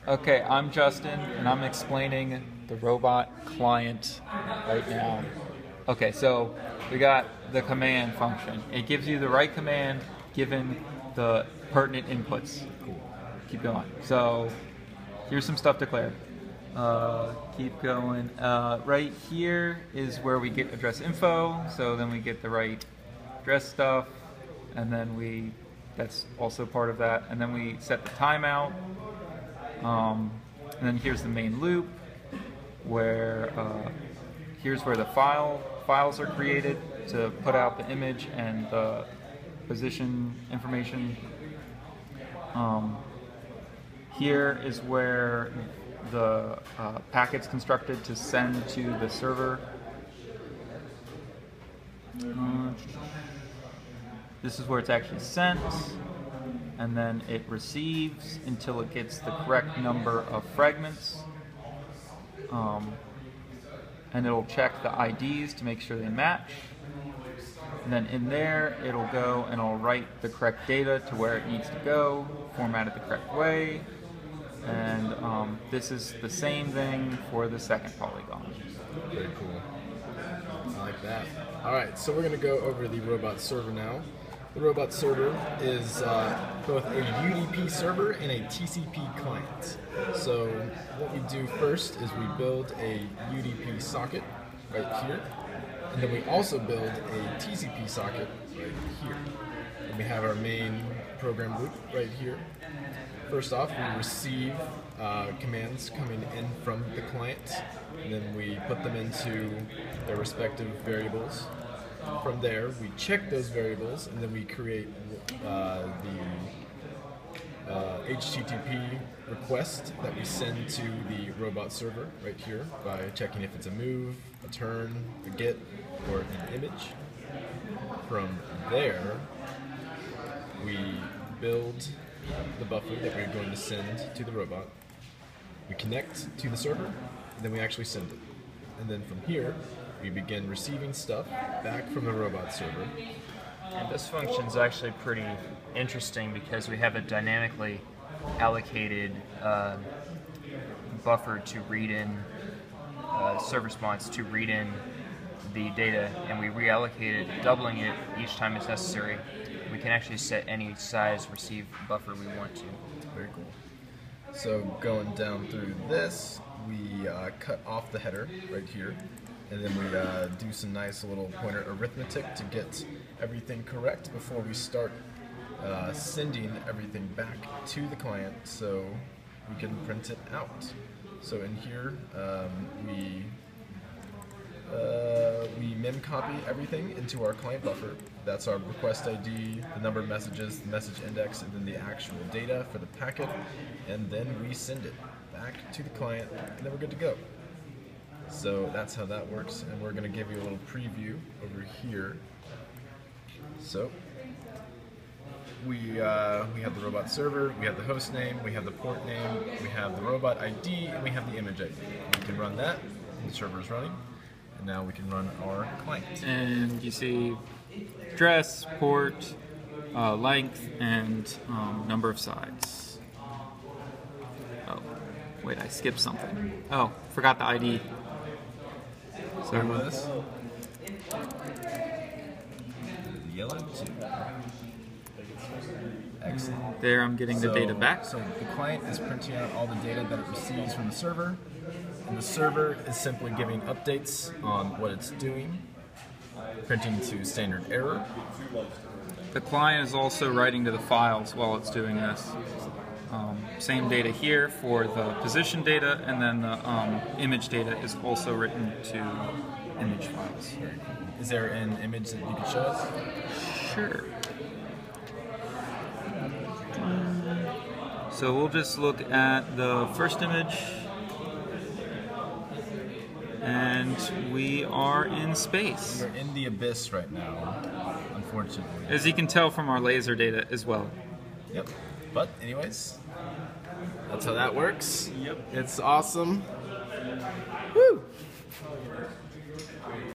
Okay, I'm Justin, and I'm explaining the robot client right now. Okay, so we got the command function. It gives you the right command given the pertinent inputs. Keep going. So here's some stuff declared. Keep going. Right here is where we get address info, so then we get the right address stuff, and then that's also part of that, and then we set the timeout. And then here's the main loop, where here's where the files are created to put out the image and the position information. Here is where the packet's constructed to send to the server. This is where it's actually sent. And then it receives until it gets the correct number of fragments. And it'll check the IDs to make sure they match. And then in there, it'll go and it'll write the correct data to where it needs to go, format it the correct way. And this is the same thing for the second polygon. Very cool. I like that. All right, so we're going to go over the robot server now. The robot server is both a UDP server and a TCP client. So what we do first is we build a UDP socket right here, and then we also build a TCP socket right here. And we have our main program loop right here. First off, we receive commands coming in from the client, and then we put them into their respective variables. From there, we check those variables, and then we create the HTTP request that we send to the robot server right here by checking if it's a move, a turn, a get, or an image. From there, we build the buffer that we're going to send to the robot. We connect to the server, and then we actually send it. And then from here, we begin receiving stuff back from the robot server. And this function is actually pretty interesting because we have a dynamically allocated buffer to read in, server response to read in the data, and we reallocate it, doubling it each time it's necessary. We can actually set any size receive buffer we want to. Very cool. So going down through this, we cut off the header right here. And then we do some nice little pointer arithmetic to get everything correct before we start sending everything back to the client so we can print it out. So in here, we mem copy everything into our client buffer. That's our request ID, the number of messages, the message index, and then the actual data for the packet. And then we send it back to the client, and then we're good to go. So that's how that works, and we're going to give you a little preview over here. So we have the robot server, we have the host name, we have the port name, we have the robot ID, and we have the image ID. We can run that, the server is running, and now we can run our client. And you see address, port, length, and number of sides. Oh, wait, I skipped something. Oh, forgot the ID. Sorry about this. The yellow 2. Excellent. There I'm getting the data back. So the client is printing out all the data that it receives from the server, and the server is simply giving updates on what it's doing, printing to standard error. The client is also writing to the files while it's doing this. Same data here for the position data, and then the image data is also written to image files. Is there an image that you could show us? Sure. So we'll just look at the first image, and we are in space. We're in the abyss right now, unfortunately. As you can tell from our laser data as well. Yep. But anyways, that's how that works. Yep. It's awesome. Woo!